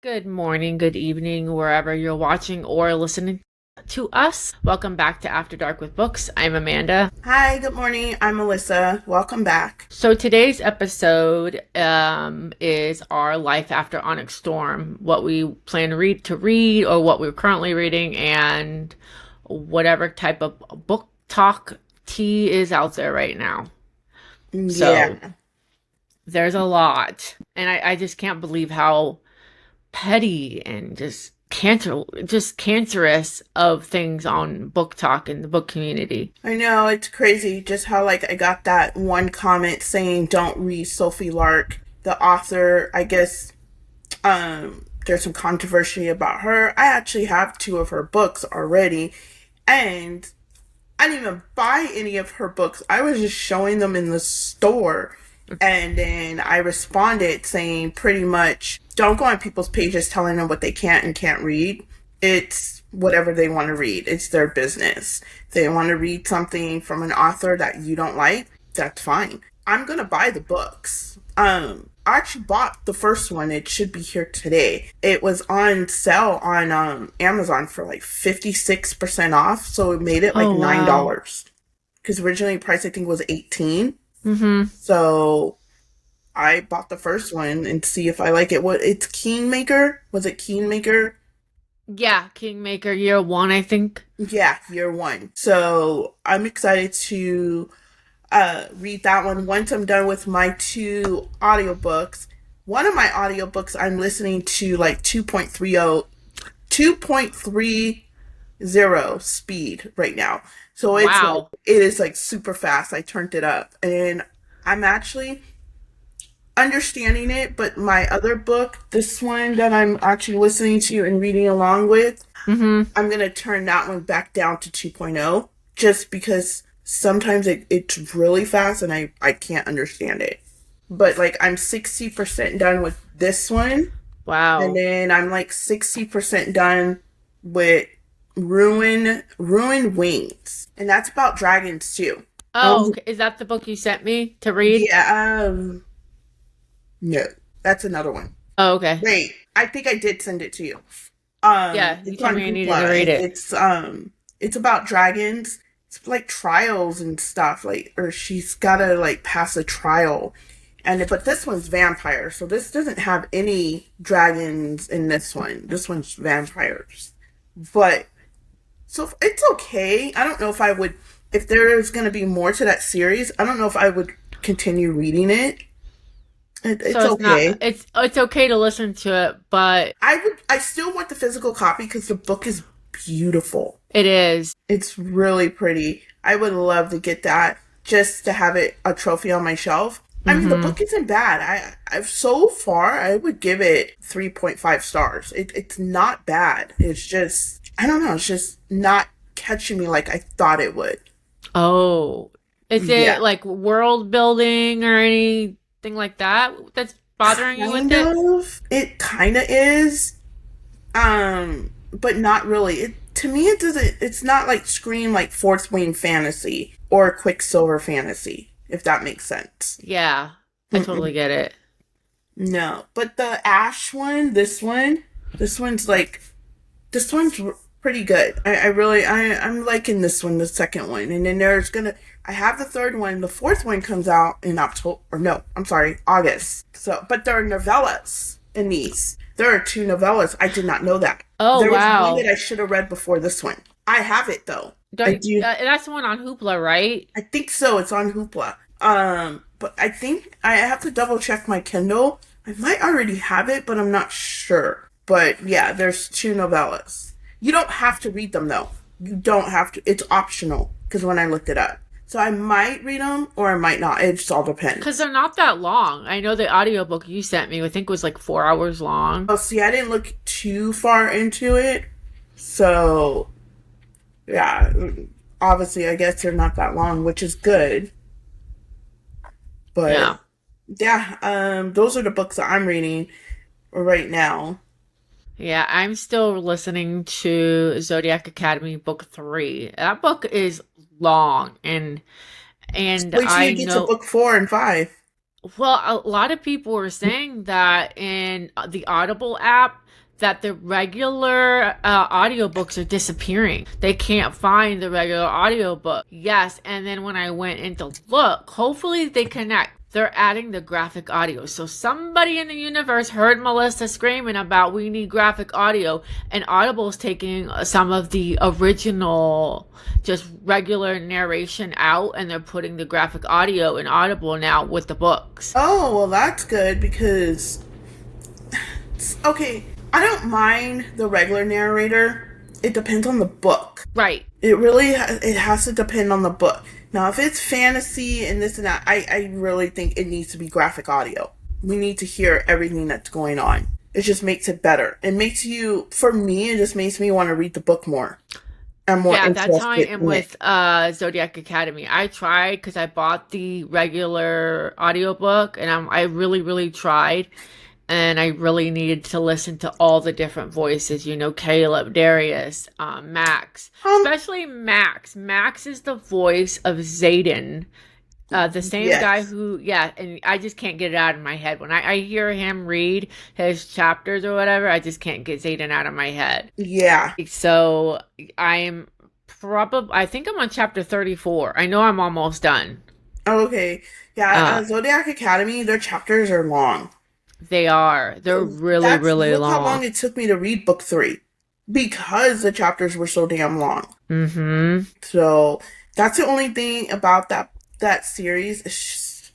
Good morning, good evening, wherever you're watching or listening to us. Welcome back to After Dark with Books. I'm Amanda. Hi, good morning. I'm Melissa. Welcome back. So today's episode is our life after Onyx Storm, what we plan to read, or what we're currently reading, and whatever type of book talk tea is out there right now. So Yeah, there's a lot, and I just can't believe how petty and just cancerous of things on book talk in the book community. I know it's crazy just how I got that one comment saying don't read Sophie Lark, the author. I guess there's some controversy about her. I actually have two of her books already, and I didn't even buy any of her books. I was just showing them in the store. And then I responded saying pretty much don't go on people's pages telling them what they can't and can't read. It's whatever they want to read. It's their business. If they want to read something from an author that you don't like, that's fine. I'm going to buy the books. I actually bought the first one. It should be here today. It was on sale on Amazon for like 56% off. So it made it like Oh, wow. $9. Because originally price I think was 18. Mm-hmm. So I bought the first one and see if I like it. What it's Kingmaker? Was it Kingmaker? Yeah, Kingmaker Year One, I think. Yeah, year one. So I'm excited to read that one once I'm done with my two audiobooks. One of my audiobooks I'm listening to like 2.30 speed right now. So it's like Wow. it is like super fast. I turned it up and I'm actually understanding it, but my other book, this one that I'm actually listening to and reading along with, Mm-hmm. I'm going to turn that one back down to 2.0 just because sometimes it's really fast and I can't understand it. But like I'm 60% done with this one, and Wow. then I'm like 60% done with Ruin Wings. And that's about dragons too. Oh, Um, okay. Is that the book you sent me to read? yeah, no, that's another one. Oh, okay. Wait, I think I did send it to you. Yeah, you It's told on me I needed to Hoopla. read it. It's about dragons. It's like trials and stuff. Like, or she's gotta like pass a trial, and but this one's vampire. So this doesn't have any dragons in this one. This one's vampires. But so it's okay. I don't know if I would if there is gonna be more to that series. I don't know if I would continue reading it. It's So it's not okay. it's okay to listen to it, but I still want the physical copy because the book is beautiful. it is. It's really pretty. I would love to get that just to have it a trophy on my shelf. I mean, the Mm-hmm. book isn't bad. I've so far I would give it 3.5 stars. It's not bad. It's just I don't know. It's just not catching me like I thought it would. Oh. Is Yeah, it like world building or anything like that that's bothering you with kind it? of. It kind of is. But not really. It to me it doesn't. It's not like Scream like Fourth Wing Fantasy or Quicksilver Fantasy, if that makes sense. Yeah, I totally Mm-mm. get it. No, but the Ash one, this one's like this one's pretty good. I really I'm liking this one, the second one, and then there's gonna I have the third one. The fourth one comes out in October. Or no, I'm sorry, August. So, but there are novellas in these. There are two novellas. I did not know that. Oh, There was one that wow. I should have read before this one. I have it though. I Don't do. that's the one on Hoopla, right? I think so. It's on Hoopla. But I think I have to double check my Kindle. I might already have it, but I'm not sure. But yeah, there's two novellas. You don't have to read them though. You don't have to. It's optional because when I looked it up. So I might read them or I might not. It just all Because depends. they're not that long. I know the audiobook you sent me, I think, was like 4 hours long. Oh, see, I didn't look too far into it. So yeah, obviously, I guess they're not that long, which is good. But Yeah. yeah, those are the books that I'm reading right now. Yeah, I'm still listening to Zodiac Academy book 3. That book is long and Wait till you I get to know book 4 and 5. Well, a lot of people were saying that in the Audible app that the regular audiobooks are disappearing. They can't find the regular audiobook. Yes, and then when I went in to look, hopefully they connect. They're adding the graphic audio. So somebody in the universe heard Melissa screaming about we need graphic audio, and Audible's taking some of the original just regular narration out, and they're putting the graphic audio in Audible now with the books. Oh, well, that's good because, okay, I don't mind the regular narrator. It depends on the book. Right. It really it has to depend on the book. Now, if it's fantasy and this and that, I really think it needs to be graphic audio. We need to hear everything that's going on. It just makes it better. It makes you, for me, it just makes me want to read the book more. I'm more Yeah, that's how I interested am in it. with Zodiac Academy. I tried because I bought the regular audiobook and I really, really tried. And I really needed to listen to all the different voices, Caleb, Darius, Max, Um, especially Max. Max is the voice of Zayden, the same guy yes. who, yeah, and I just can't get it out of my head. When I hear him read his chapters or whatever, I just can't get Zayden out of my head. Yeah. So I am I think I'm on chapter 34. I know I'm almost done. Okay. Yeah, Uh, Zodiac Academy, their chapters are long. they are. They're really, That's really look how long long. it took me to read book three because the chapters were so damn long. Mm-hmm. So that's the only thing about that series. It's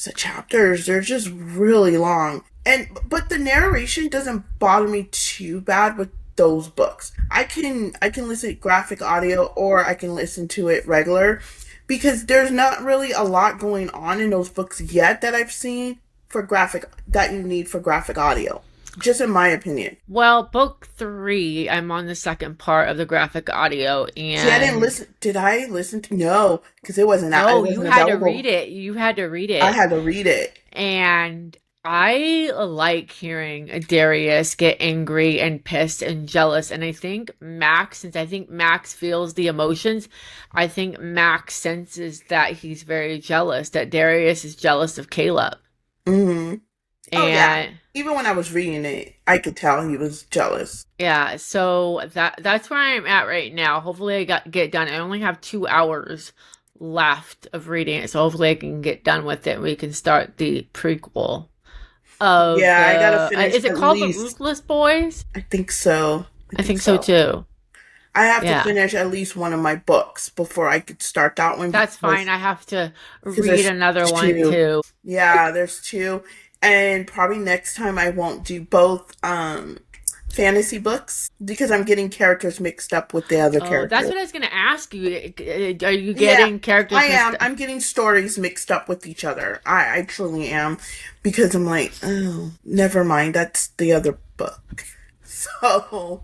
the chapters. They're just really long, and but the narration doesn't bother me too bad with those books. I can listen to graphic audio or I can listen to it regular because there's not really a lot going on in those books yet that I've seen for graphic that you need for graphic audio. Just in my opinion. Well, book three, I'm on the second part of the graphic audio, See, I didn't and listen. Did I listen to? No, because it wasn't out. It no, you wasn't had to read available. it. You had to read I it. had to read it. And I like hearing Darius get angry and pissed and jealous. And I think Max, since I think Max feels the emotions, I think Max senses that he's very jealous, that Darius is jealous of Caleb. Hmm. Oh yeah. And Even when I was reading it, I could tell he was jealous. yeah, so that's where I'm at right now. Hopefully I get done. I only have 2 hours left of reading it, so hopefully I can get done with it and we can start the prequel of Yeah, I gotta the finish is it at called The least. Ruthless Boys? I think so. I I think think so so. too. I have to Yeah. finish at least one of my books before I could start that one That's fine. I have to because read another there's one two. too. Yeah, there's two, and probably next time I won't do both fantasy books because I'm getting characters mixed up with the other Oh, that's characters. what I was going to ask you. Are you Yeah, getting I characters mixed am. up? I'm getting stories mixed up with each other. I truly am because I'm like, oh, never mind. That's the other book. So,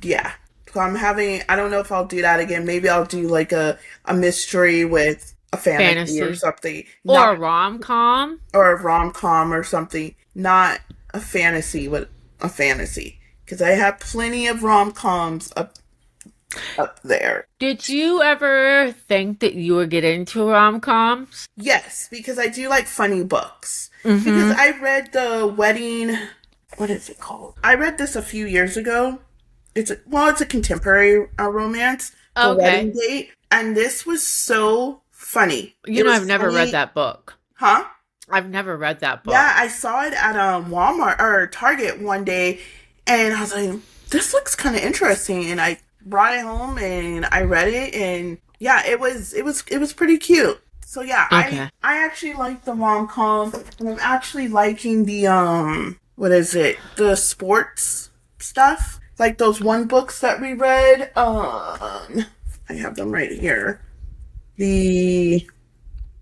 yeah. So I'm having, I don't know if I'll do that again. Maybe I'll do like a mystery with a fantasy or Fantasy something. or Not, a rom-com? or a rom com or something. Not a fantasy with a fantasy. Because I have plenty of rom coms up there. Did you ever think that you would get into rom-coms? Yes, because I do like funny books. Because Mm-hmm. I read the wedding. What is it called? I read this a few years ago. It's a contemporary romance, The Okay. Wedding Date, and this was so funny. You It know, was I've never read funny, that book. huh? I've never read that book. Yeah, I saw it at Walmart or Target one day, and I was like, "This looks kind of interesting." And I brought it home and I read it, and yeah, it was pretty cute. So yeah, I Okay. I actually like the rom com, and I'm actually liking the what is it? The sports stuff, like those one books that we read. I have them right here. The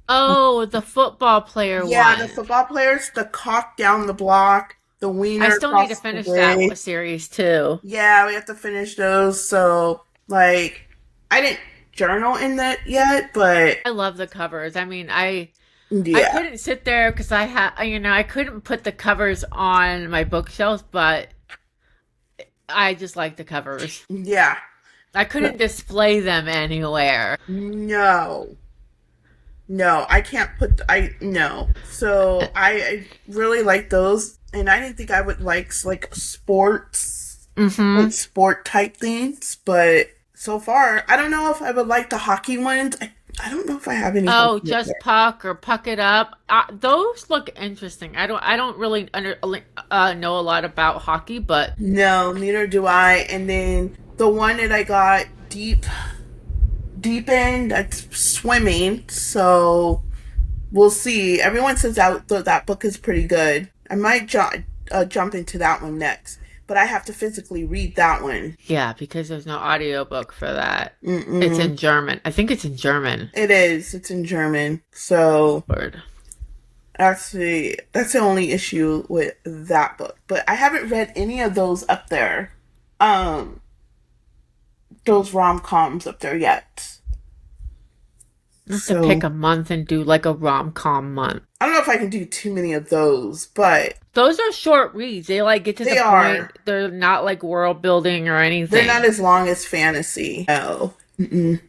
Oh, the football player Yeah, the one. football players, the cock down the block, the I wiener still need to across the finish that way. series too. Yeah, we have to finish those. So, like, I didn't journal in that yet, but I love the covers. I mean, I yeah, couldn't sit there because I couldn't put the covers on my bookshelf, but I just like the covers. yeah. I couldn't display them anywhere. No, No, I can't put I no. So I really like those, and I didn't think I would like sports, like Mm-hmm. sport type things. But so far, I don't know if I would like the hockey ones. I don't know if I have any Oh, hockey up just there. puck or puck it up. Those look interesting. I don't really know a lot about hockey, but No, neither do I. And then the one that I got deep in, that's swimming. So we'll see. Everyone says that book is pretty good. I might jump into that one next, but I have to physically read that one. yeah, because there's no audiobook for that. It's Mm-mm. in German. I think it's in German. It is. It's in German. So Word. that's the only issue with that book. But I haven't read any of those up there. Um, those rom coms up there yet. I have to pick So a month and do like a rom-com month. I don't know if I can do too many of those, but Those are short reads. They like get to the they point. are. They're not like world building or They're not anything. as long as fantasy. No. Mm-mm.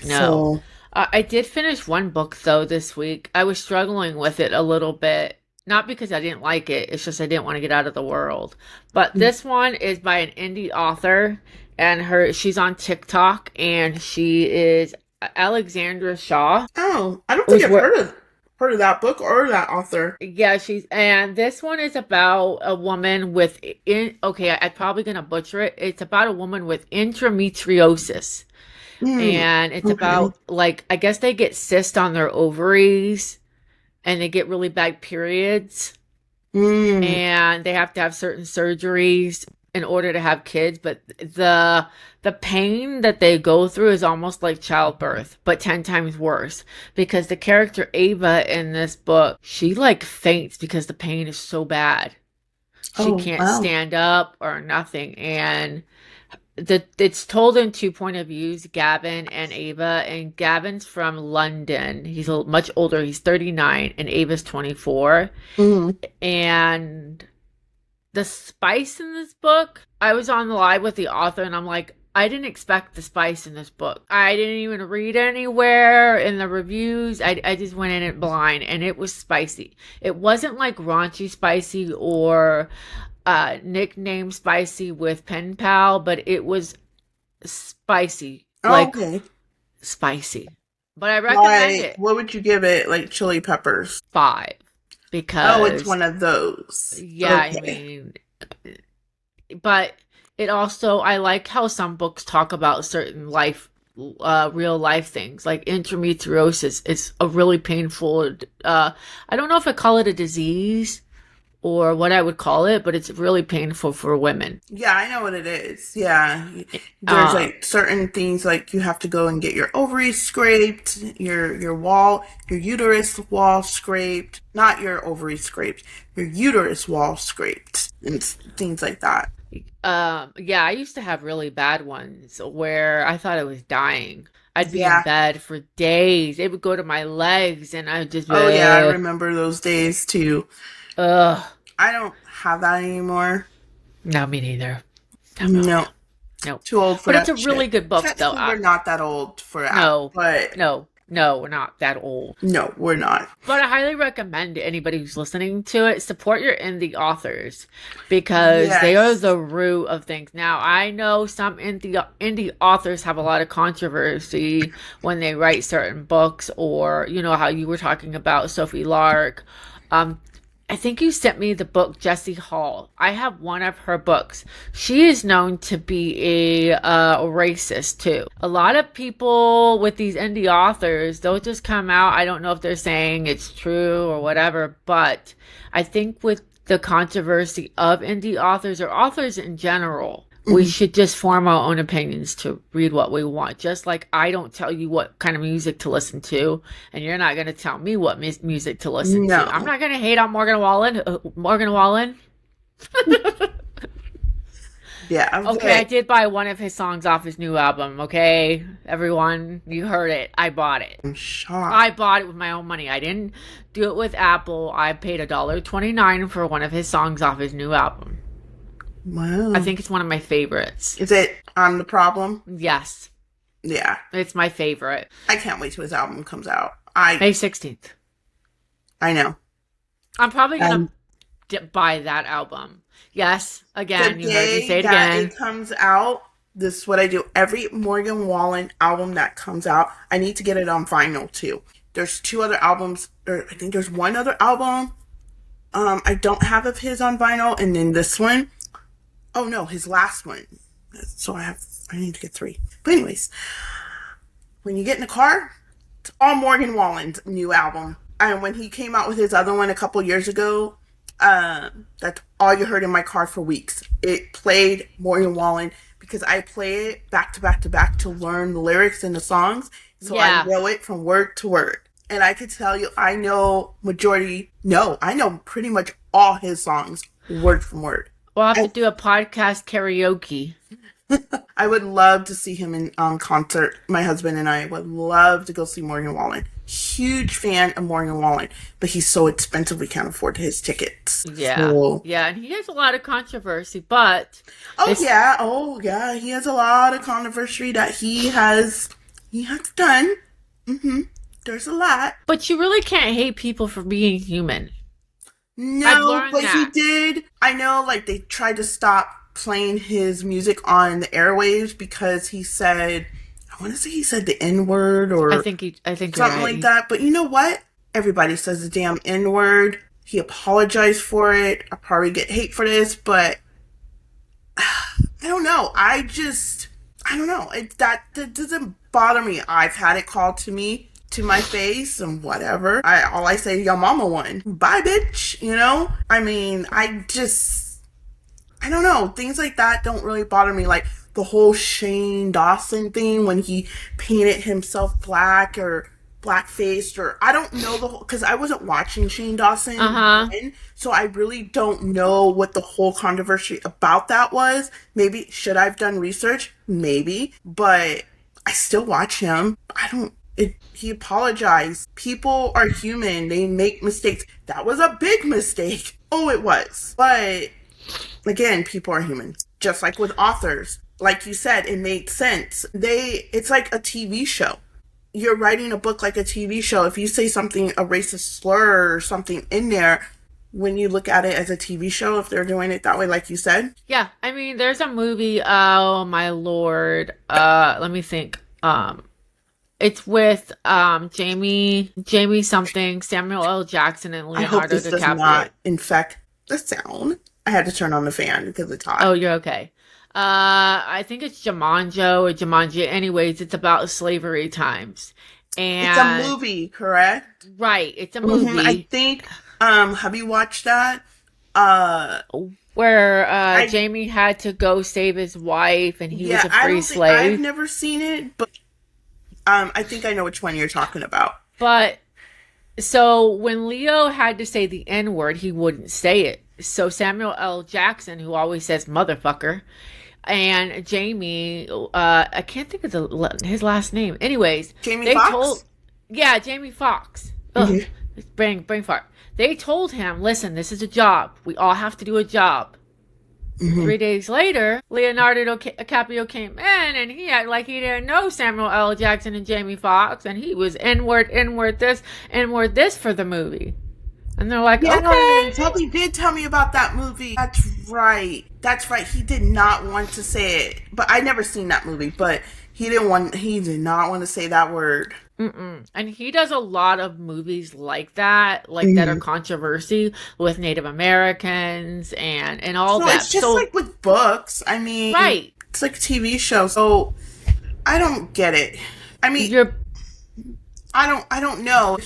No. So I did finish one book though this week. I was struggling with it a little bit. Not because I didn't like it, it's just I didn't want to get out of the world. But this one is by an indie author and she's on TikTok and she is Alexandra Shaw. oh, I don't think Was I've where heard of that book or that author. yeah, she's and this one is about a woman with I'm probably gonna butcher it. It's about a woman with endometriosis. Hmm. And it's Okay. about like I guess they get cysts on their ovaries and they get really bad periods Hmm. and they have to have certain surgeries in order to have kids, but the pain that they go through is almost like childbirth but 10 times worse because the character Ava in this book, she like faints because the pain is so bad. She Oh can't wow. stand up or nothing, and it's told in two point of views, Gavin and Ava, and Gavin's from London. He's much older. He's 39 and Ava's 24. Hmm. And the spice in this book, I was on the live with the author and I'm like, I didn't expect the spice in this book. I didn't even read anywhere in the reviews. I just went in it blind and it was spicy. It wasn't like raunchy spicy or nickname spicy with pen pal, but it was spicy, Oh, like okay. spicy. But I recommend Like, it. what would you give it? Like chili peppers? Five Oh, it's because one of those. yeah, I Okay. mean, but it also I like how some books talk about certain real life things like endometriosis. It's a really painful. I don't know if I call it a disease or what I would call it, but it's really painful for women. Yeah, I know what it is. Yeah. There's Uh, like certain things like you have to go and get your ovaries scraped, your uterus wall scraped, not your ovaries scraped, your uterus wall scraped, and things like that. yeah, I used to have really bad ones where I thought I was dying. I'd be in Yeah. bed for days. It would go to my legs, and I'd just, Oh yeah, I remember those days too. ugh. I don't have that anymore. No, me neither. No, no, No, no, no. too old for But it's a that really shit. good book, though. Technically, we're not that old for that, No, but no, we're not that old. no, we're not. But I highly recommend anybody who's listening to it support your indie authors because they are Yes. the root of things. Now, I know some indie authors have a lot of controversy when they write certain books, or you know how you were talking about Sophie Lark. Um, I think you sent me the book Jessie Hall. I have one of her books. She is known to be a racist too. A lot of people with these indie authors, they'll just come out. I don't know if they're saying it's true or whatever, but I think with the controversy of indie authors or authors in general, we Mhm. should just form our own opinions to read what we want. Just like I don't tell you what kind of music to listen to, and you're not going to tell me what music to listen to. I'm No. not going to hate on Morgan Wallen. Morgan Wallen. Yeah, Okay, I but did buy one of his songs off his new album. Okay, everyone, you heard it. I bought it. I'm shocked. I bought it with my own money. I didn't do it with Apple. I paid $1.29 for one of his songs off his new album. I Wow. think it's one of my favorites. Is it the problem? Yes, Yeah. it's my favorite. I can't wait till his album comes out. I May 16th. I know. I'm probably gonna And buy that album. Yes, the again, you heard me day say it that again. it comes out, this is what I do. Every Morgan Wallen album that comes out, I need to get it on vinyl too. There's two other albums, or I think there's one other album I don't have of his on vinyl, and then this one. Oh no, his last one. So I need to get three. But anyways, when you get in the car, it's all Morgan Wallen's new album. And when he came out with his other one a couple years ago, that's all you heard in my car for weeks. It played Morgan Wallen because I play it back to back to back to learn the lyrics and the songs. So I Yeah. know it from word to word. And I can tell you, I know I know pretty much all his songs word from word. We'll have to I, do a podcast karaoke. I would love to see him in concert. My husband and I would love to go see Morgan Wallen. Huge fan of Morgan Wallen, but he's so expensive we can't afford his tickets. Yeah. So, Yeah, and he has a lot of controversy, but it's oh yeah, he has a lot of controversy that he has done. Hmm. There's a lot. but you really can't hate people for being human. I've No, learned but he that. did. I know, like they tried to stop playing his music on the airwaves because he said, I want to say he said the N word or I think you're something right. like that. But you know what? Everybody says the damn N word. He apologized for it. I probably get hate for this, but I don't know. I don't know. That doesn't bother me. I've had it called to me to my face and whatever. All I say, your mama won. Bye, bitch. You know. I mean, I don't know. Things like that don't really bother me. Like the whole Shane Dawson thing when he painted himself black or blackfaced or I don't know the whole because I wasn't watching Shane Dawson Uh-huh. then, so I really don't know what the whole controversy about that was. Maybe should I've done research? Maybe, but I still watch him. I don't. He apologized. People are human. They make mistakes. That was a big mistake. Oh, it was. But again, people are human. Just like with authors. Like you said, it made sense. It's like a TV show. You're writing a book like a TV show. If you say something, a racist slur or something in there, when you look at it as a TV show, if they're doing it that way, like you said, Yeah, I mean, there's a movie, oh my lord. Let me think. It's with Jamie something, Samuel L. Jackson and I hope Leonardo this does DiCaprio. not infect the sound. I had to turn on the fan because it's hot. Oh, you're okay. I think it's Jumanjo or Jumanji. Anyways, it's about slavery times. It's a And movie, correct? right, it's a I movie think. Have you watched that? Uh, where I Jamie had to go save his wife and he was yeah, a I free don't think I've slave. never seen it, but I think I know which one you're talking about. But so when Leo had to say the N word, he wouldn't say it. So Samuel L. Jackson, who always says motherfucker, and Jamie, I can't think of his last name. Anyways, Jamie they told, Foxx. yeah, Jamie Foxx. Ugh, Hmm. brain fart. They told him, listen, this is a job. We all have to do a job. Hmm. 3 days later, Leonardo DiCaprio came in and he acted like he didn't know Samuel L. Jackson and Jamie Foxx, and he was N-word this, N-word this for the movie. And they're like, Yeah, okay. Toby did tell me about that movie. That's right. That's right. He did not want to say it, but I never seen that movie. But he didn't want. He did not want to say that word. Mm-mm. And he does a lot of movies like that are Hmm. controversy with Native Americans and all So that. it's just So, like with books. I mean, right. it's like a TV show. So I don't get it. I mean, You're I don't know.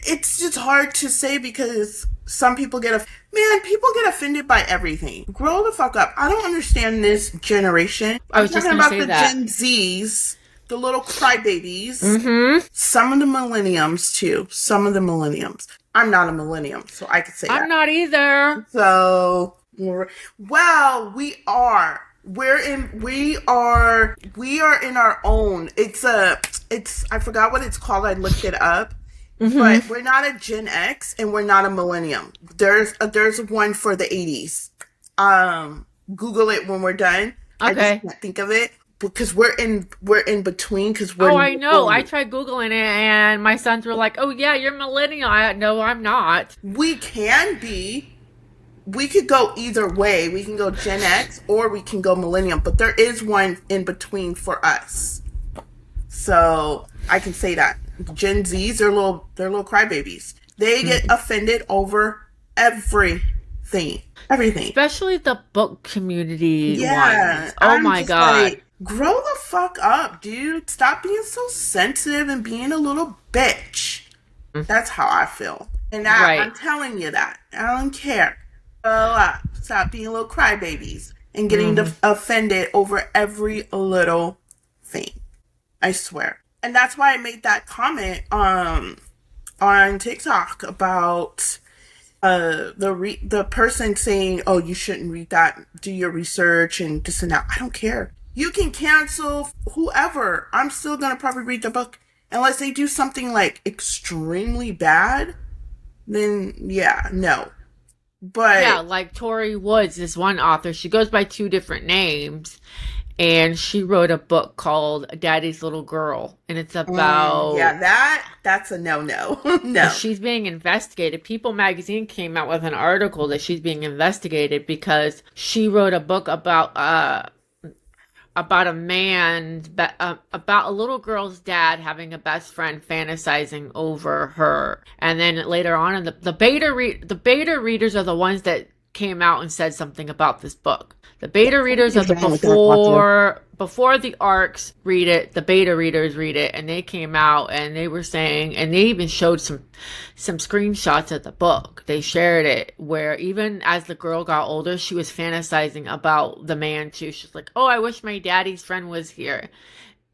It's just hard to say because some people people get offended by everything. Grow the fuck up. I don't understand this generation. I I'm was just talking gonna about say the that. Gen Zs, the little crybabies. Mm-hmm. Some of the millenniums too. Some of the millenniums. I'm not a millennium, so I could say I'm that. not either. So, well, we are. We are in our own. I forgot what it's called. I looked it up. Mm-hmm. But we're not a Gen X and we're not a millennium. There's one for the 80s. Google it when we're done. I just Okay. can't think of it. because we're in between because we're Oh, I know. I new. tried Googling it and my sons were like, oh, yeah, you're millennial. No, I'm not. We can be. We could go either way. We can go Gen X or we can go Millennium, but there is one in between for us. So I can say that Gen Zs they're little crybabies. They get Mm. offended over everything, everything. Especially the book community Yeah, ones. Oh I'm my just God. like, grow the fuck up, dude. Stop being so sensitive and being a little bitch. That's how I feel. And I'm Right. telling you that. I don't care. Grow up. Stop being little crybabies and getting Hmm. offended over every little thing. I swear. And that's why I made that comment on TikTok about the person saying, "Oh, you shouldn't read that. Do your research and this and that." I don't care. You can cancel whoever. I'm still gonna probably read the book unless they do something like extremely bad. Then yeah, no. Yeah, But like Tori Woods is one author. She goes by two different names, and she wrote a book called Daddy's Little Girl, and it's yeah, about that's a no no no. she's being investigated. People magazine came out with an article that she's being investigated because she wrote a book about a man, about a little girl's dad having a best friend fantasizing over her, and then later on, in the beta readers are the ones that came out and said something about this book. The beta readers are Something's the wrong with that author. before the arcs read it, the beta readers read it, and they came out and they were saying, and they even showed some screenshots of the book. They shared it where even as the girl got older, she was fantasizing about the man too. She's like, "Oh, I wish my daddy's friend was here."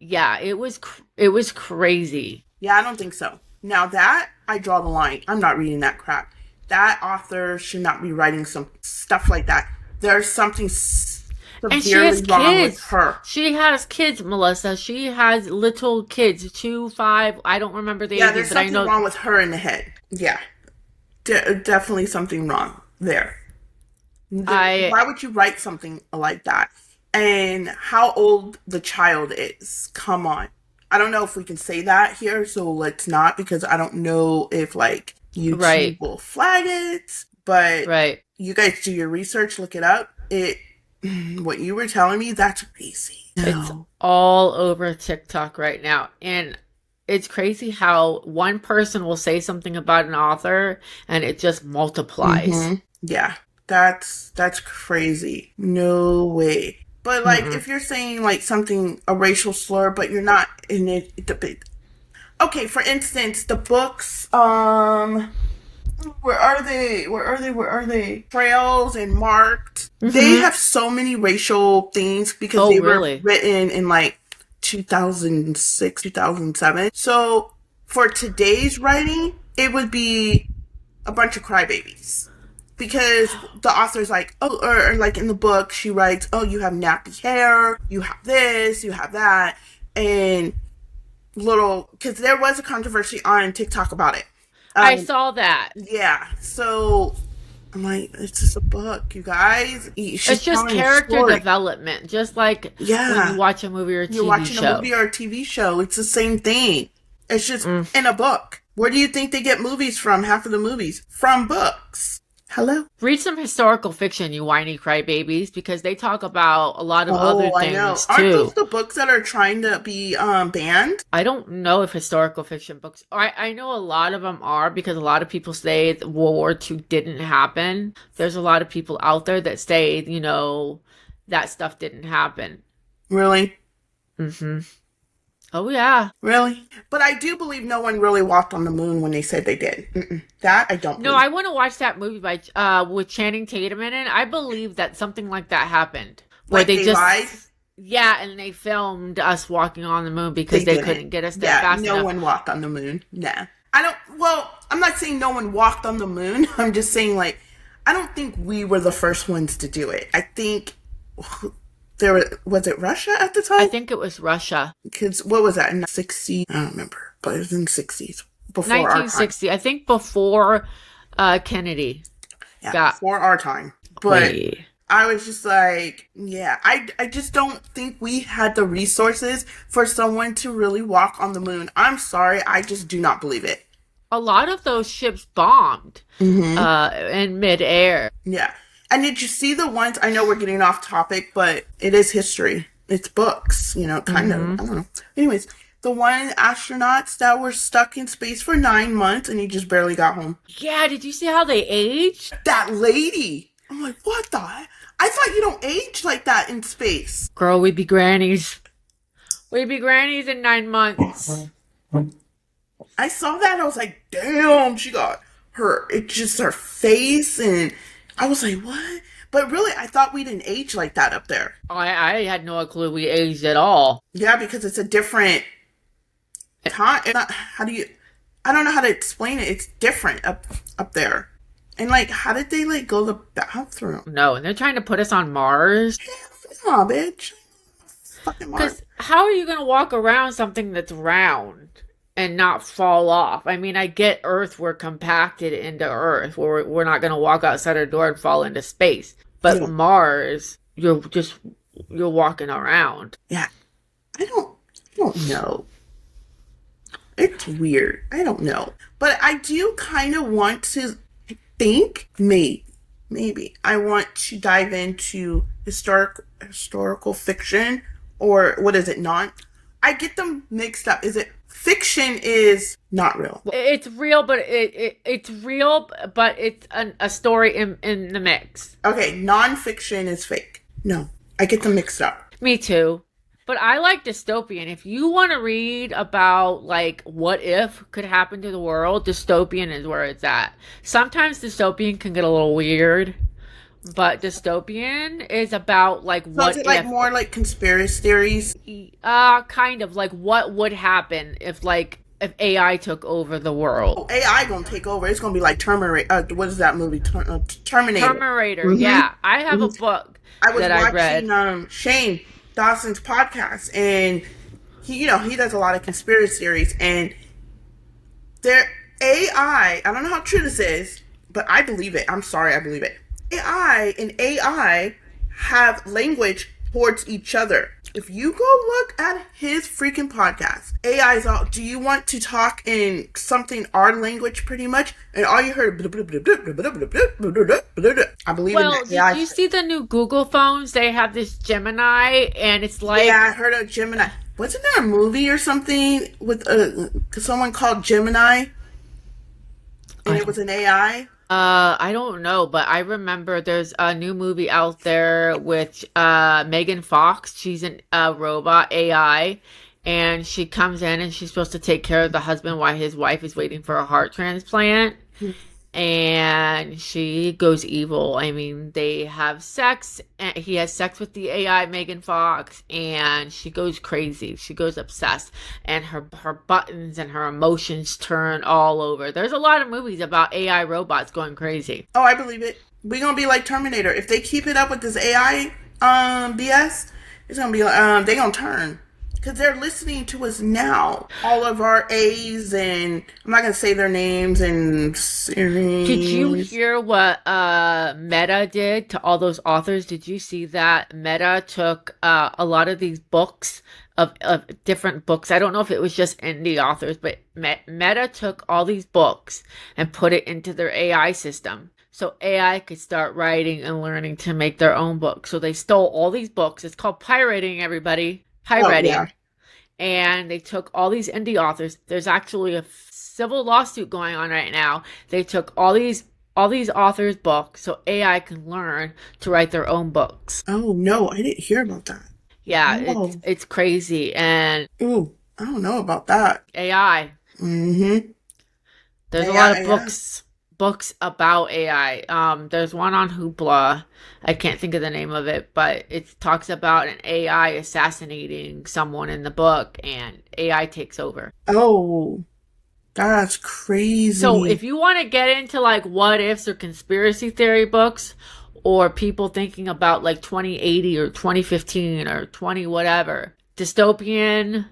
Yeah, it was crazy. Yeah, I don't think so. Now that I draw the line, I'm not reading that crap. That author should not be writing some stuff like that. There's something And she severely has wrong with kids. her. She has kids, Melissa. She has little kids, 2, 5. I don't remember the Yeah, ages, there's but I something know. wrong with her in the head. Yeah, definitely something wrong there. I Why would you write something like that? And how old the child is? Come on. I don't know if we can say that here, so let's not because I don't know if like YouTube right, will flag it. But right. you guys do your research, look it up. It what you were telling me, that's crazy. It's No. all over TikTok right now, and it's crazy how one person will say something about an author and it just multiplies. Yeah. That's crazy. No way. But like Mm-mm. if you're saying like something a racial slur but you're not in it, okay, for instance, the books where are they? Where are they? Where are they? Trails and marked. They Mm-hmm. have so many racial things because Oh, they were really? written in like 2006, 2007. So for today's writing, it would be a bunch of crybabies. Because the author's like, oh, or like in the book, she writes, oh, you have nappy hair, you have this, you have that. And because there was a controversy on TikTok about it. I Um, saw that. yeah. So I'm like, it's just a book, you guys. She's It's just telling a character story. development, just like when you Yeah. watch a movie or a You're TV watching a show. movie or a TV show. It's the same thing. It's just Mm. in a book. Where do you think they get movies from? Half of the movies from books. Hello? Read some historical fiction, you whiny crybabies, because they talk about a lot of other Oh, I know. things Aren't those too. the books that are trying to be banned? I don't know if historical fiction books. I know a lot of them are because a lot of people say that World War II didn't happen. There's a lot of people out there that say, that stuff didn't happen. Really? Hmm. Oh, yeah. Really? But I do believe no one really walked on the moon when they said they did. Mm-mm. That I don't No, believe. I want to watch that movie with Channing Tatum in it. I believe that something like that happened where Like they they lied? just yeah, and they filmed us walking on the moon because They they didn't. couldn't get us there Yeah, fast no enough. one walked on the moon. Nah. I don't, well, I'm not saying no one walked on the moon. I'm just saying, like, I don't think we were the first ones to do it. I think was it Russia at the I time? think it was Russia. Because what was that in the 60s? I don't remember, but it was in the 60s before our time. 1960, I think before Kennedy Yeah, got before our time. But way. I was just like, yeah, I just don't think we had the resources for someone to really walk on the moon. I'm sorry, I just do not believe it. A lot of those ships bombed Mm-hmm. in midair. Yeah. And did you see the ones? I know we're getting off topic, but it is history. It's books, kind of. Hmm. I don't know. Anyways, the one astronauts that were stuck in space for 9 months and he just barely got home. Yeah, did you see how they aged? That lady. I'm like, what the heck? I thought you don't age like that in space. Girl, we'd be grannies. We'd be grannies in 9 months. I saw that. I was like, damn, she got it's just her face. And I was like, what? But really, I thought we didn't age like that up there. I had no clue we aged at all. Yeah, because it's a different time. How do you, I don't know how to explain it. It's different up there. And like, how did they like go to the bathroom? No, and they're trying to put us on Mars. Hell no, bitch. Fucking Mars. Because how are you going to walk around something that's round and not fall off? I mean, I get Earth, we're compacted into Earth. We're not going to walk outside our door and fall into space. But Yeah. Mars, you're walking around. Yeah. I don't know. It's weird. I don't know. But I do kind of want to think maybe I want to dive into historical fiction, or what is it, non, I get them mixed up. Is it fiction is not real? It's real, but it's real, but it's a story in the mix. Okay, non-fiction is fake. No, I get them mixed up. Me too. But I like dystopian. If you want to read about like what if could happen to the world, dystopian is where it's at. Sometimes dystopian can get a little weird, but dystopian is about like So is what it like if, more like conspiracy theories? kind of like what would happen if AI took over the world. Oh, AI gonna take over. It's gonna be like Terminator. What is that movie? Terminator. Terminator, Mm-hmm. yeah. I have a book I was that I read. watching Shane Dawson's podcast, and he does a lot of conspiracy theories, and their I don't know how true this is, but I believe it. I'm sorry, I believe it. AI have language towards each other. If you go look at his freaking podcast, AI is all, do you want to talk in something our language pretty much? And all you heard, I believe in Well, that AI. did you see the new Google phones? They have this Gemini, and it's like, Yeah, I heard of Gemini. Wasn't there a movie or something with someone called Gemini, and I it was don't, an AI? I don't know, but I remember there's a new movie out there with Megan Fox. She's a robot AI, and she comes in and she's supposed to take care of the husband while his wife is waiting for a heart transplant. And she goes evil. I mean, they have sex, and he has sex with the AI Megan Fox, and she goes crazy. She goes obsessed, and her buttons and her emotions turn all over. There's a lot of movies about AI robots going crazy. Oh, I believe it. We're gonna be like Terminator. If they keep it up with this AI BS, it's gonna be they gonna turn. Because they're listening to us now. All of our A's, and I'm not gonna say their names and Did you series. hear what Meta did to all those authors? Did you see that Meta took a lot of these books of different books? I don't know if it was just indie authors, but Meta took all these books and put it into their AI system. So AI could start writing and learning to make their own books. So they stole all these books. It's called pirating, everybody. Oh yeah. Pirating. And they took all these indie authors. There's actually a civil lawsuit going on right now. They took all these authors' books so AI can learn to write their own books. Oh no, I didn't hear about that. Yeah, No. it's crazy. And Ooh, I don't know about that. AI, Mm-hmm. there's a Yeah, lot of yeah. books about AI. There's one on Hoopla. I can't think of the name of it, but it talks about an AI assassinating someone in the book, and AI takes over. Oh, that's So crazy. if you want to get into like what ifs or conspiracy theory books, or people thinking about like 2080 or 2015 or 20 whatever, dystopian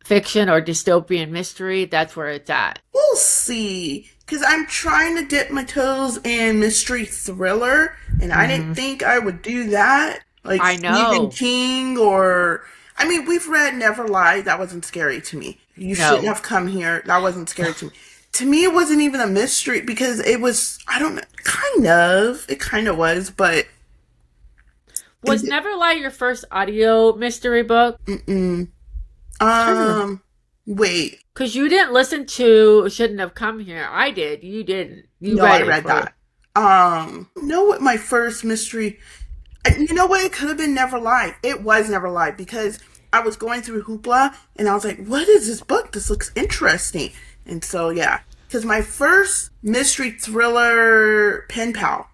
fiction or dystopian mystery, that's where it's at. We'll see. because I'm trying to dip my toes in mystery thriller, and I didn't Hmm. think I would do that. Like I Stephen know. King, or I mean, we've read Never Lie. That wasn't scary to me. You shouldn't No. have come here. That wasn't scary to me. To me, it wasn't even a mystery because it was. I don't know. Kind of. It kind of was, but Was Never Lie your first audio mystery book? mm-mm. Trying to Wait. Because you didn't listen to Shouldn't Have Come Here. I did. You didn't. You No, read I it read for. that. Know what my first mystery. You know what? It could have been Never Lie. It was Never Lie because I was going through Hoopla and I was like, "What is this book? This looks interesting." And so yeah, because my first mystery thriller pen pal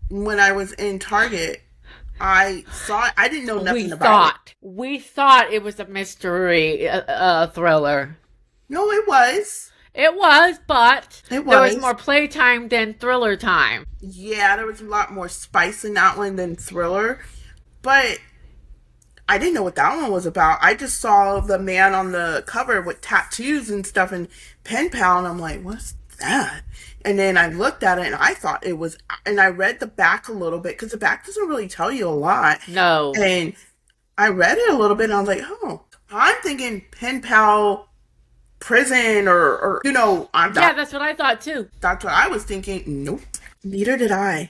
when I was in Target, I saw it. I didn't know We nothing about it. thought. We thought it was a mystery thriller. No, it was. It was, but It there was was. more playtime than thriller time. Yeah, there was a lot more spice in that one than thriller. But I didn't know what that one was about. I just saw the man on the cover with tattoos and stuff and pen pal, and I'm like, what's that? And then I looked at it and I thought it was, and I read the back a little bit because the back doesn't really tell you a lot. No. And I read it a little bit and I was like, oh, I'm thinking pen pal prison or I'm Yeah, not, that's what I thought too. that's what I was thinking. Nope. Neither did I.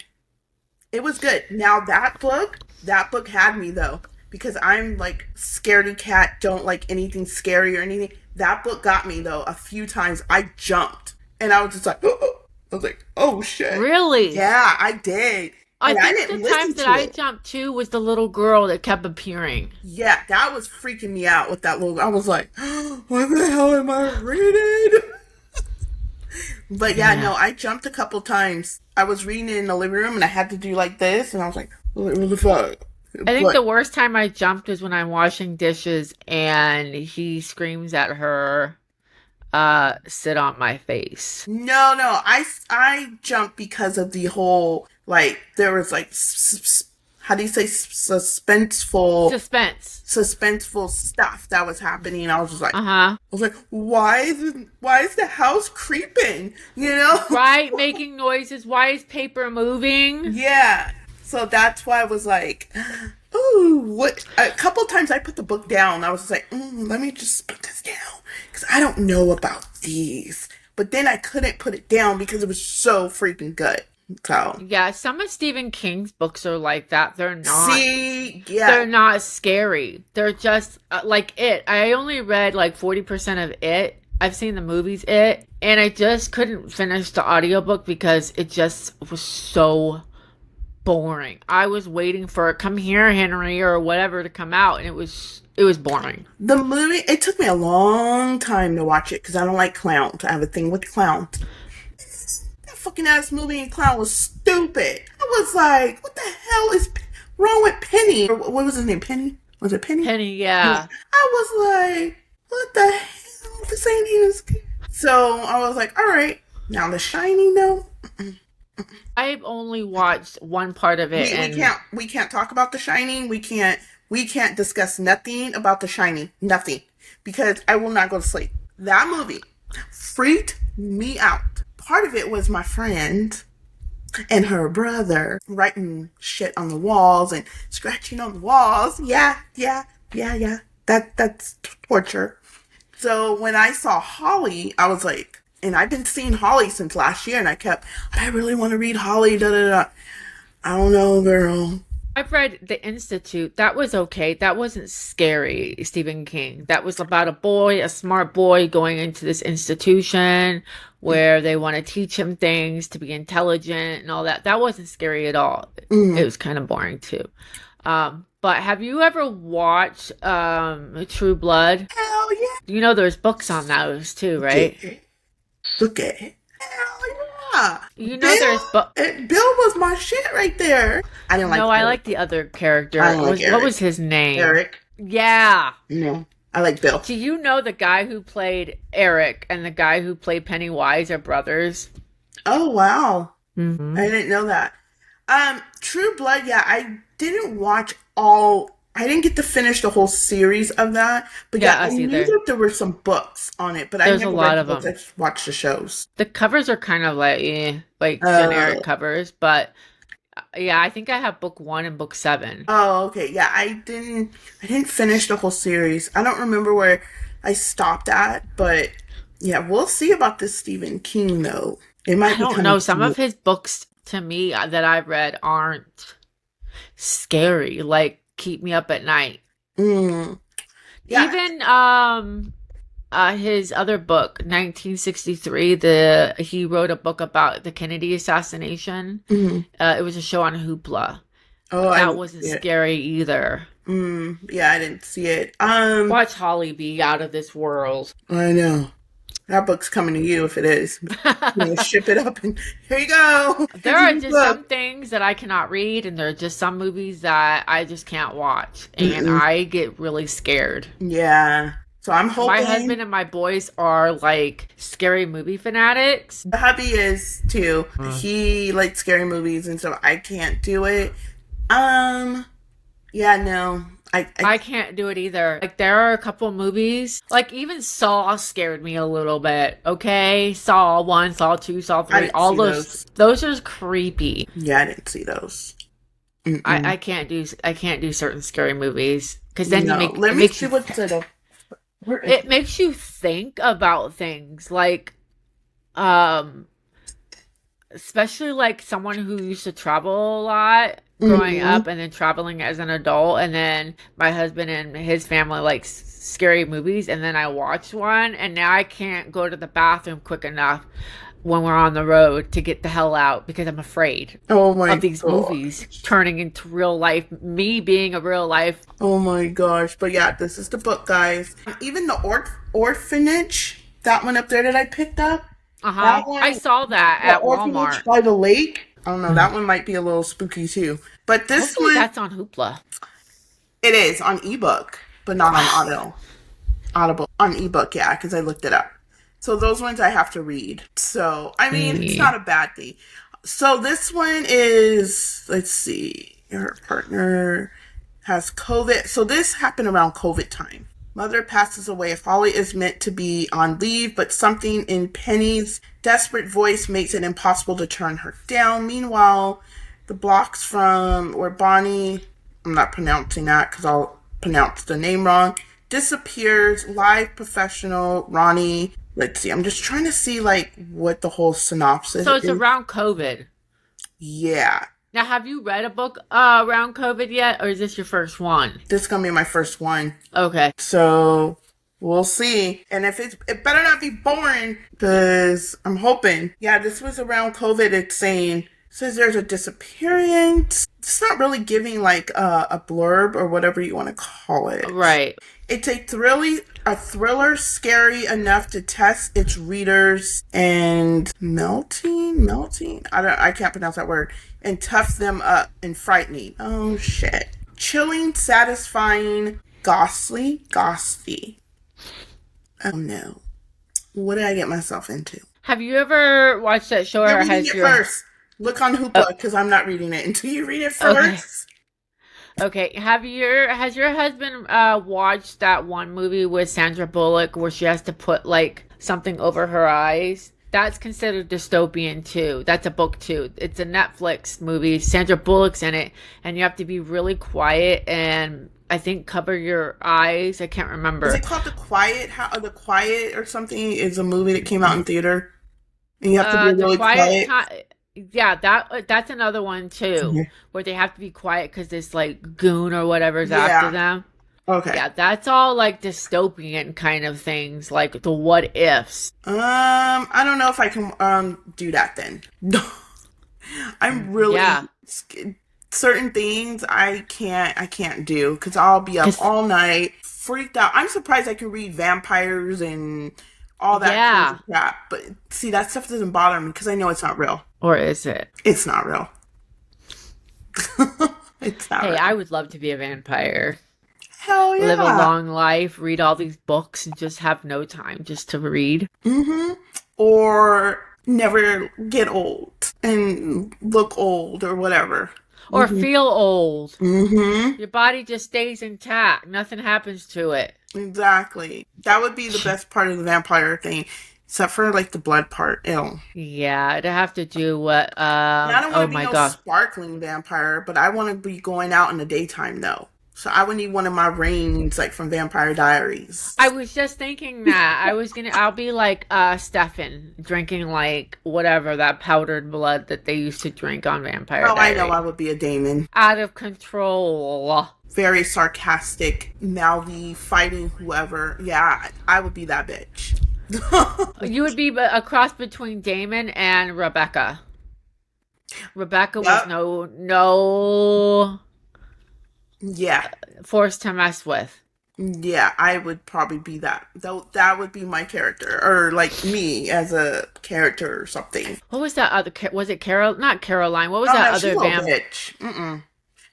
It was good. Now that book had me though, because I'm like scaredy cat, don't like anything scary or anything. That book got me though. A few times I jumped and I was just like, I was like, oh shit. Really? Yeah, I did. I And I think the didn't listen times that to I it. jumped to was the little girl that kept appearing. Yeah, that was freaking me out with that little. I was like, what the hell am I reading? But yeah, Yeah. no, I jumped a couple times. I was reading it in the living room and I had to do like this, and I was like, what the fuck? I think But the worst time I jumped is when I'm washing dishes and he screams at her, sit on my face. no, I jumped because of the whole like there was like how do you say Suspense. suspenseful stuff that was happening. I was just like, Uh-huh. why is the house creeping? You know? Right? Making noises. Why is paper moving? Yeah. So that's why I was like, ooh, what? A couple times I put the book down. I was just like, let me just put this down because I don't know about these. But then I couldn't put it down because it was so freaking good. So, Yeah, some of Stephen King's books are like that. see, They're yeah. not scary. They're just like It. I only read like 40% of It. I've seen the movies It, and I just couldn't finish the audiobook because it just was so boring. I was waiting for it, Come Here Henry or whatever to come out, and it was boring. The movie, it took me a long time to watch it because I don't like clowns. I have a thing with clowns. That fucking ass movie and clown was stupid. I was like, what the hell is wrong with Penny? Or what was his name? Penny? Was it Penny? Penny, Yeah. yeah. I was like, what the hell? This ain't even. So I was like, all right. Now The Shining, though. I've only watched one part of it, We and can't talk about The Shining. We can't discuss nothing about The Shining. Nothing. Because I will not go to sleep. That movie freaked me out. Part of it was my friend and her brother writing shit on the walls and scratching on the walls. Yeah. That's torture. So when I saw Holly, I was like, and I've been seeing Holly since last year, and I really want to read Holly. Da da da. I don't know, girl. I've read The Institute. That was okay. That wasn't scary, Stephen King. That was about a boy, a smart boy, going into this institution where they want to teach him things to be intelligent and all that. That wasn't scary at all. It was kind of boring too. But have you ever watched True Blood? Hell You know there's books on those too, right? yeah. Look at it. Hell yeah. You know Bill, there's book. Bill was my shit right there. I didn't like No, I Eric. like the other character. I don't like What Eric. was his name? Eric. Yeah. No, I like Bill. Do you know the guy who played Eric and the guy who played Pennywise are brothers? Oh wow. Mm-hmm. I didn't know that. True Blood, yeah, I didn't watch all I didn't get to finish the whole series of that, but yeah, Yeah, I us knew either. that there were some books on it, but I There's a never read lot the of books. I them. just watched the shows. The covers are kind of like like Uh, generic covers, but yeah, I think I have book one and book seven. oh, okay. Yeah, I didn't finish the whole series. I don't remember where I stopped at, but yeah, we'll see about this Stephen King though. It I might be don't kind of know. Some cute. of his books to me that I've read aren't scary, like keep me up at night. Mm, yeah. Even his other book, 1963, the he wrote a book about the Kennedy assassination. Mhm. It was a show on Hoopla. Oh, I That didn't wasn't see it. scary either. Yeah, I didn't see it. Watch Holly be out of this world. I know. That book's coming to you if it is. Ship it up and here you go. There Here's are your just book. some things that I cannot read, and there are just some movies that I just can't watch, and Mm-mm. I get really scared. Yeah. So I'm My hoping husband and my boys are like scary movie fanatics. the hubby is too. Mm. He likes scary movies and so I can't do it. Um, yeah, no. I I can't do it either. Like there are a couple movies, like even Saw scared me a little bit. Okay, Saw 1, Saw 2, Saw I 3, didn't all see those those. those are creepy. Yeah, I didn't see those. I Mm-mm. can't do certain scary movies because then No. Let it me makes see you what's it up. Where is it it? makes you think about things like um especially like someone who used to travel a lot growing Mm-hmm. up and then traveling as an adult, and then my husband and his family like scary movies, and then I watched one and now I can't go to the bathroom quick enough when we're on the road to get the hell out because I'm afraid Oh of my these movies gosh. turning into real life, me being a real life. Oh my gosh. But yeah, this is the book, guys. Even the orphanage, that one up there that I picked up, that Uh-huh, I one, saw that the at orphanage Walmart. by the lake. I don't know, that one might be a little spooky too. But this Hopefully one, that's on Hoopla. it is on ebook, but not on Audible on ebook, yeah, because I looked it up. So those ones I have to read. So I mean, it's Yeah. not a bad thing. So this one is, let's see, her partner has COVID. So this happened around COVID time. Mother passes away. Holly is meant to be on leave, but something in Penny's desperate voice makes it impossible to turn her down. Meanwhile, the blocks from where Bonnie, I'm not pronouncing that because I'll pronounce the name wrong, disappears. Live professional Ronnie. Let's see. I'm just trying to see like what the whole synopsis So it's is. around COVID. Yeah, Now, have you read a book around COVID yet, or is this your first one? this is gonna be my first one. Okay. So we'll see. And if it better not be boring, because I'm hoping. Yeah, this was around COVID. It's saying says there's a disappearance. It's not really giving like a blurb or whatever you want to call it. Right. It's a thriller scary enough to test its readers and melting. I can't pronounce that word. And tough them up and frightening. Oh shit. Chilling, satisfying, ghastly. Oh no. What did I get myself into? Have you ever watched that show, You're or reading has it your... first. Look on Oh, Hoopla because I'm not reading it until you read it okay. first. Okay. Has your husband watched that one movie with Sandra Bullock where she has to put like something over her eyes? That's considered dystopian too. That's a book too. It's a Netflix movie. Sandra Bullock's in it, and you have to be really quiet and I think cover your eyes. I can't Is remember. it called The Quiet? The Quiet or something is a movie that came out in theater, and you have to be The really Quiet quiet. Time. Yeah, that's another one too, Okay. where they have to be quiet because this like goon or whatever's after Yeah. them. Okay. Yeah, that's all like dystopian kind of things, like the what ifs. I don't know if I can do that then. I'm Yeah, really certain things I can't do because I'll be up cause all night, freaked out. I'm surprised I can read vampires and all that crazy yeah, crap. But see, that stuff doesn't bother me because I know it's not real. or is it? It's not real. It's not Hey, real. I would love to be a vampire, Hell live a yeah. long life, read all these books, and just have no time just to read. Mm-hmm. Or never get old and look old or whatever. or Mm-hmm. feel old. Mm-hmm. Your body just stays intact. Nothing happens to it. Exactly. That would be the best part of the vampire thing, except for like the blood part. Ew. Yeah, to have to do what And I don't want oh to be my no god. sparkling vampire, but I want to be going out in the daytime though. So I would need one of my rings like from Vampire Diaries. I was just thinking that. I'll be like Stefan, drinking like whatever that powdered blood that they used to drink on Vampire Oh, I know I Diary. would be a Damon. Out of control. Very sarcastic, mouthy, fighting whoever. Yeah, I would be that bitch. You would be a cross between Damon and Rebecca. Rebecca was Yep. no Yeah. force to mess with. Yeah, I would probably be that. Though that would be my character, or like me as a character or something. What was that other? Was it Carol? Not Caroline. What was Oh that no, she's other a little vamp? bitch. Mm-mm.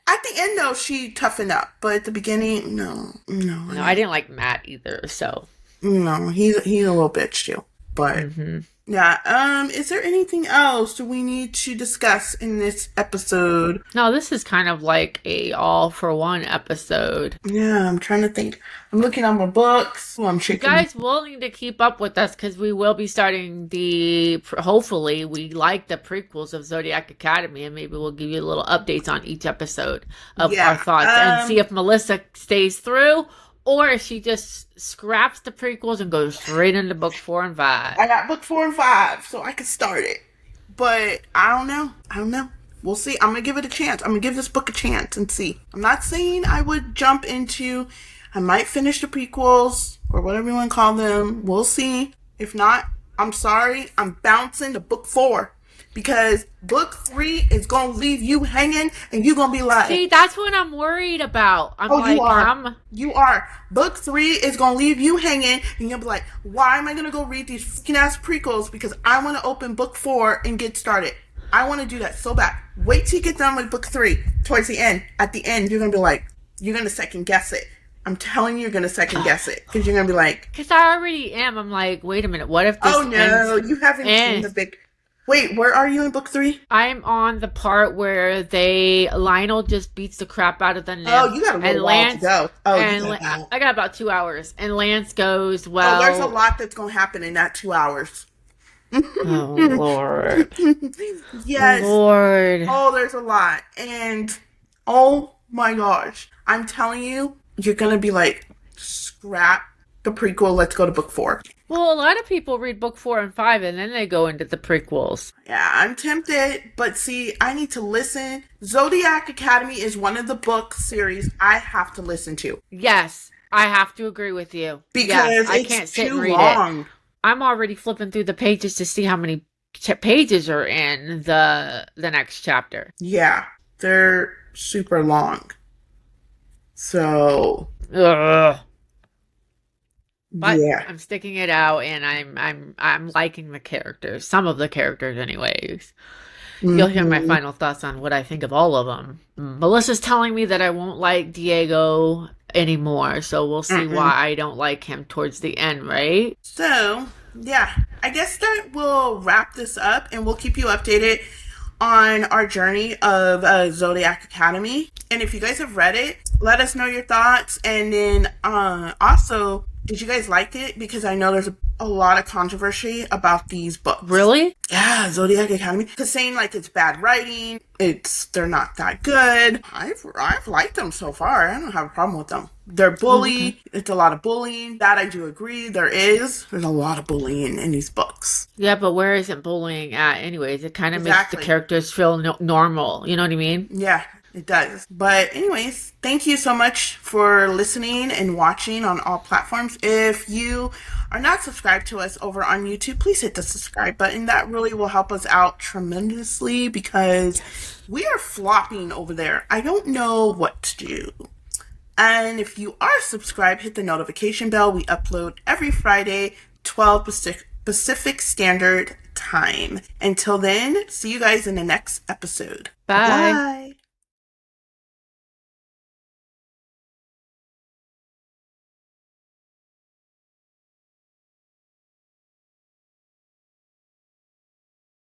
At the end though, she toughened up, but at the beginning, no, no, No, I didn't like Matt either. So, no. He's a little bitch too. But hmm yeah, is there anything else do we need to discuss in this episode? no, this is kind of like a all for one episode. Yeah, I'm trying to think. I'm looking at my books. Well, I'm You shaking. guys will need to keep up with us because we will be starting hopefully, we like the prequels of Zodiac Academy, and maybe we'll give you little updates on each episode of our Yeah. thoughts and see if Melissa stays through or if she just scraps the prequels and goes straight into book 4 and 5. I got book 4 and 5, so I can start it. But I don't know. I don't know. We'll see. I'm gonna give it a chance. I'm gonna give this book a chance and see. I'm not saying I would jump into. I might finish the prequels or whatever you want to call them. We'll see. If not, I'm sorry. I'm bouncing to book 4 because book 3 is gonna leave you hanging, and you're gonna be like, See, that's what I'm worried about. I'm "Oh, like, you are." I'm. You are. Book 3 is gonna leave you hanging, and you'll be like, why am I gonna go read these freaking ass prequels? Because I wanna open book 4 and get started. I wanna do that so bad. Wait till you get done with book 3 towards the end. At the end, you're gonna be like, you're gonna second guess it. I'm telling you, you're gonna second guess it. Because you're gonna be like, Because I already am. I'm like, wait a minute. What if this oh no, ends? you haven't seen the big. Wait, where are you in book 3? I'm on the part where Lionel just beats the crap out of the Oh, nymph, you got a and little while to go. Oh, you and got that. I got about 2 hours, and Lance goes, Oh, there's a well, lot that's gonna happen in that 2 hours. oh Lord, Yes. Lord. Oh, there's a lot. And oh my gosh. I'm telling you, you're going to be like, scrap the prequel. Let's go to book 4. Well, a lot of people read book 4 and 5, and then they go into the prequels. Yeah, I'm tempted. But see, I need to listen. Zodiac Academy is one of the book series I have to listen to. Yes, I have to agree with you. Because Yes, I it's can't sit too and read long. it. I'm already flipping through the pages to see how many pages are in the next chapter. Yeah, they're super long. So, Ugh. But yeah. I'm sticking it out, and I'm liking the characters. Some of the characters, anyways. You'll hear my Mhm. final thoughts on what I think of all of them. Melissa's telling me that I won't like Diego anymore, so we'll see why I don't like him towards the end, right? So, yeah, I guess that will wrap this up, and we'll keep you updated on our journey of Zodiac Academy. And if you guys have read it, let us know your thoughts. And then also, did you guys like it? Because I know there's a lot of controversy about these books. Really? Yeah, Zodiac Academy. Because saying like it's bad writing, they're not that good. I've liked them so far. I don't have a problem with them. They're bully. Okay. It's a lot of bullying. That I do agree. There's a lot of bullying in these books. Yeah, but where isn't bullying at anyways? It kind of makes Exactly. the characters feel normal. You know what I mean? Yeah, it does. But anyways, thank you so much for listening and watching on all platforms. If you are not subscribed to us over on YouTube, please hit the subscribe button. That really will help us out tremendously because we are flopping over there. I don't know what to do. And if you are subscribed, hit the notification bell. We upload every Friday, 12 Pacific Standard Time. Until then, see you guys in the next episode. Bye. Bye.